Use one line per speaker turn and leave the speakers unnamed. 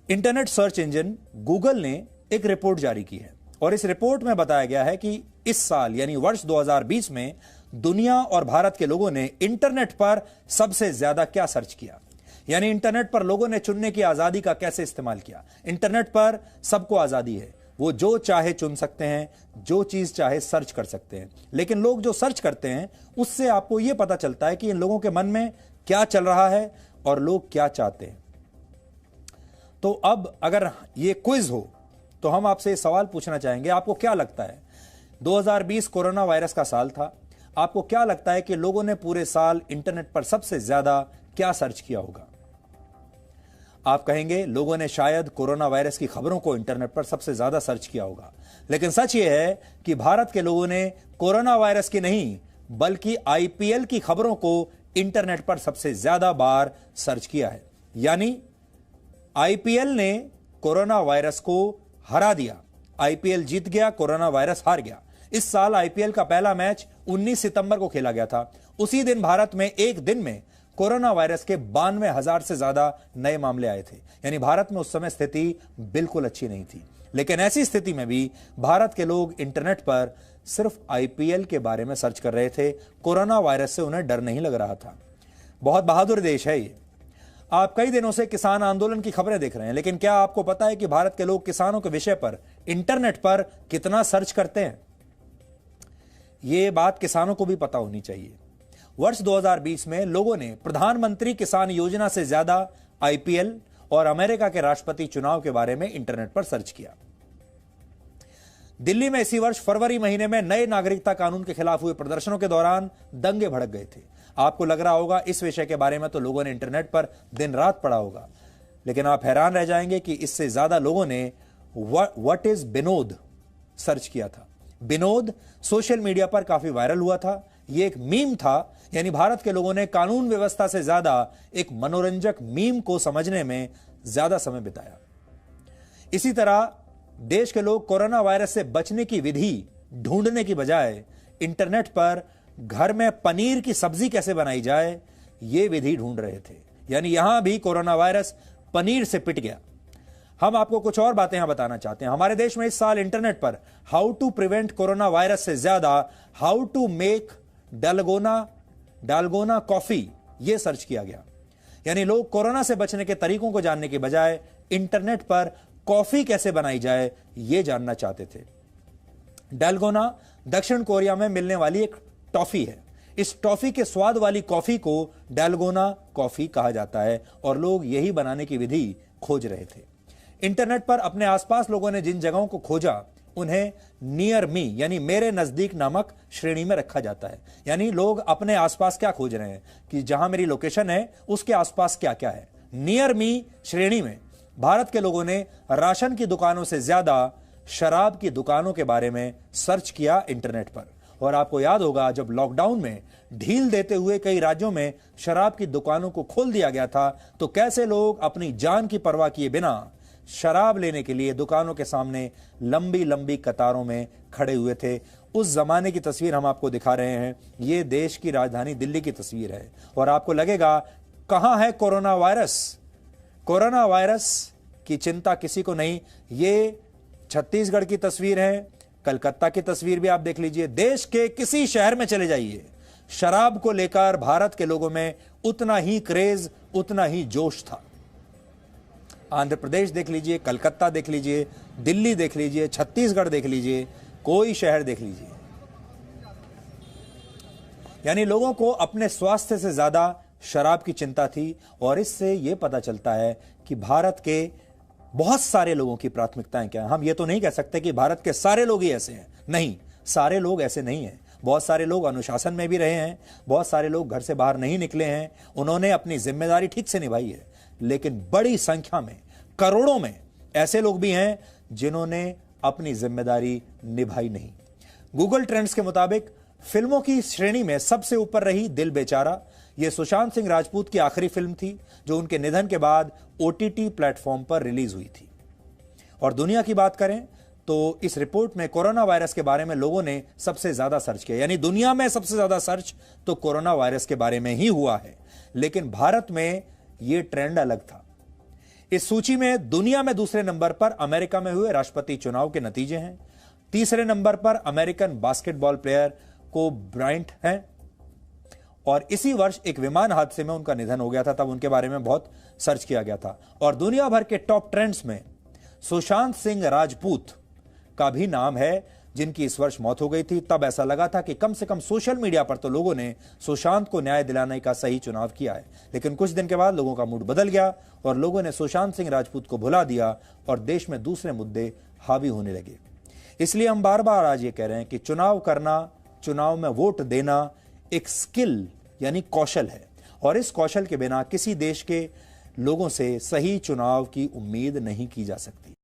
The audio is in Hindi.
इंटरनेट सर्च इंजन गूगल ने एक रिपोर्ट जारी की है और इस रिपोर्ट में बताया गया है कि इस साल यानी वर्ष 2020 में दुनिया और भारत के लोगों ने इंटरनेट पर सबसे ज्यादा क्या सर्च किया। यानी इंटरनेट पर लोगों ने चुनने की आजादी का कैसे इस्तेमाल किया। इंटरनेट पर सबको आजादी है, वो जो चाहे चुन सकते हैं, जो चीज चाहे सर्च कर सकते हैं, लेकिन लोग जो सर्च करते हैं उससे आपको यह पता चलता है कि इन लोगों के मन में क्या चल रहा है और लोग क्या चाहते हैं। तो अब अगर ये क्विज हो तो हम आपसे सवाल पूछना चाहेंगे, आपको क्या लगता है 2020 कोरोना वायरस का साल था, आपको क्या लगता है कि लोगों ने पूरे साल इंटरनेट पर सबसे ज्यादा क्या सर्च किया होगा। आप कहेंगे लोगों ने शायद कोरोना वायरस की खबरों को इंटरनेट पर सबसे ज्यादा सर्च किया होगा, लेकिन सच यह है कि भारत के लोगों ने कोरोना वायरस की नहीं बल्कि आईपीएल की खबरों को इंटरनेट पर सबसे ज्यादा बार सर्च किया है। यानी आईपीएल ने कोरोना वायरस को हरा दिया, आईपीएल जीत गया, कोरोना वायरस हार गया। इस साल आईपीएल का पहला मैच 19 सितंबर को खेला गया था। उसी दिन भारत में एक दिन में कोरोना वायरस के 92,000 से ज्यादा नए मामले आए थे। यानी भारत में उस समय स्थिति बिल्कुल अच्छी नहीं थी, लेकिन ऐसी स्थिति में भी भारत के लोग इंटरनेट पर सिर्फ आईपीएल के बारे में सर्च कर रहे थे। कोरोना वायरस से उन्हें डर नहीं लग रहा था। बहुत बहादुर देश है ये। आप कई दिनों से किसान आंदोलन की खबरें देख रहे हैं, लेकिन क्या आपको पता है कि भारत के लोग किसानों के विषय पर इंटरनेट पर कितना सर्च करते हैं। यह बात किसानों को भी पता होनी चाहिए। वर्ष 2020 में लोगों ने प्रधानमंत्री किसान योजना से ज्यादा आईपीएल और अमेरिका के राष्ट्रपति चुनाव के बारे में इंटरनेट पर सर्च किया। दिल्ली में इसी वर्ष फरवरी महीने में नए नागरिकता कानून के खिलाफ हुए प्रदर्शनों के दौरान दंगे भड़क गए थे। आपको लग रहा होगा इस विषय के बारे में तो लोगों ने इंटरनेट पर दिन रात पढ़ा होगा, लेकिन आप हैरान रह जाएंगे कि इससे ज्यादा लोगों ने व्हाट इज विनोद सर्च किया था। विनोद सोशल मीडिया पर काफी वायरल हुआ था। यह एक मीम था, यानी भारत के लोगों ने कानून व्यवस्था से ज्यादा एक मनोरंजक मीम को समझने में ज्यादा समय बिताया। इसी तरह देश के लोग कोरोना वायरस से बचने की विधि ढूंढने की बजाय इंटरनेट पर घर में पनीर की सब्जी कैसे बनाई जाए यह विधि ढूंढ रहे थे। यानी यहां भी कोरोना वायरस पनीर से पिट गया। हम आपको कुछ और बातें यहां बताना चाहते हैं। हमारे देश में इस साल इंटरनेट पर how to prevent corona virus से ज्यादा how to make dalgona coffee यह सर्च किया गया। यानी लोग कोरोना से बचने के तरीकों को जानने के बजाय इंटरनेट पर कॉफी कैसे बनाई जाए यह जानना चाहते थे। डालगोना दक्षिण कोरिया में मिलने वाली एक टॉफी है। इस टॉफी के स्वाद वाली कॉफी को डालगोना कॉफी कहा जाता है और लोग यही बनाने की विधि खोज रहे थे। इंटरनेट पर अपने आसपास लोगों ने जिन जगहों को खोजा उन्हें नियर मी यानी मेरे नजदीक नामक श्रेणी में रखा जाता है। यानी लोग अपने आसपास क्या खोज रहे हैं कि जहां मेरी लोकेशन है उसके आसपास क्या क्या है। नियर मी श्रेणी में भारत के लोगों ने राशन की दुकानों से ज्यादा शराब की दुकानों के बारे में सर्च किया इंटरनेट पर। और आपको याद होगा जब लॉकडाउन में ढील देते हुए कई राज्यों में शराब की दुकानों को खोल दिया गया था तो कैसे लोग अपनी जान की परवाह किए बिना शराब लेने के लिए दुकानों के सामने लंबी लंबी कतारों में खड़े हुए थे। उस जमाने की तस्वीर हम आपको दिखा रहे हैं। यह देश की राजधानी दिल्ली की तस्वीर है और आपको लगेगा कहां है कोरोना वायरस। कोरोना वायरस की चिंता किसी को नहीं। ये छत्तीसगढ़ की तस्वीर है, कलकत्ता की तस्वीर भी आप देख लीजिए। देश के किसी शहर में चले जाइए, शराब को लेकर भारत के लोगों में उतना ही क्रेज, उतना ही जोश था। आंध्र प्रदेश देख लीजिए, कलकत्ता देख लीजिए, दिल्ली देख लीजिए, छत्तीसगढ़ देख लीजिए, कोई शहर देख लीजिए। यानी लोगों को अपने स्वास्थ्य से ज्यादा शराब की चिंता थी। और इससे यह पता चलता है कि भारत के बहुत सारे लोगों की प्राथमिकताएं क्या हैं। हम ये तो नहीं कह सकते कि भारत के सारे लोग ही ऐसे हैं, नहीं, सारे लोग ऐसे नहीं हैं। बहुत सारे लोग अनुशासन में भी रहे हैं, बहुत सारे लोग घर से बाहर नहीं निकले हैं, उन्होंने अपनी जिम्मेदारी ठीक से निभाई है। लेकिन बड़ी संख्या में, करोड़ों में ऐसे लोग भी हैं जिन्होंने अपनी जिम्मेदारी निभाई नहीं। गूगल ट्रेंड्स के मुताबिक फिल्मों की श्रेणी में सबसे ऊपर रही दिल बेचारा। यह सुशांत सिंह राजपूत की आखिरी फिल्म थी जो उनके निधन के बाद ओटीटी प्लेटफॉर्म पर रिलीज हुई थी। और दुनिया की बात करें तो इस रिपोर्ट में कोरोना वायरस के बारे में लोगों ने सबसे ज्यादा सर्च किया। यानी दुनिया में सबसे ज्यादा सर्च तो कोरोना वायरस के बारे में ही हुआ है। लेकिन भारत में यह ट्रेंड अलग था। इस सूची में दुनिया में दूसरे नंबर पर अमेरिका में हुए राष्ट्रपति चुनाव के नतीजे हैं। तीसरे नंबर पर American basketball player Kobe Bryant हैं और इसी वर्ष एक विमान हादसे में उनका निधन हो गया था, तब उनके बारे में बहुत सर्च किया गया था। और दुनिया भर के टॉप ट्रेंड्स में सुशांत सिंह राजपूत का भी नाम है, जिनकी इस वर्ष मौत हो गई थी। तब ऐसा लगा था कि कम से कम सोशल मीडिया पर तो लोगों ने सुशांत को न्याय दिलाने का सही चुनाव किया है, लेकिन कुछ दिन के बाद लोगों का मूड बदल गया और लोगों ने सुशांत सिंह राजपूत को भुला दिया और देश में दूसरे मुद्दे हावी होने लगे। इसलिए हम बार बार आज ये कह रहे हैं कि चुनाव करना, चुनाव में वोट देना एक स्किल यानी कौशल है और इस कौशल के बिना किसी देश के लोगों से सही चुनाव की उम्मीद नहीं की जा सकती।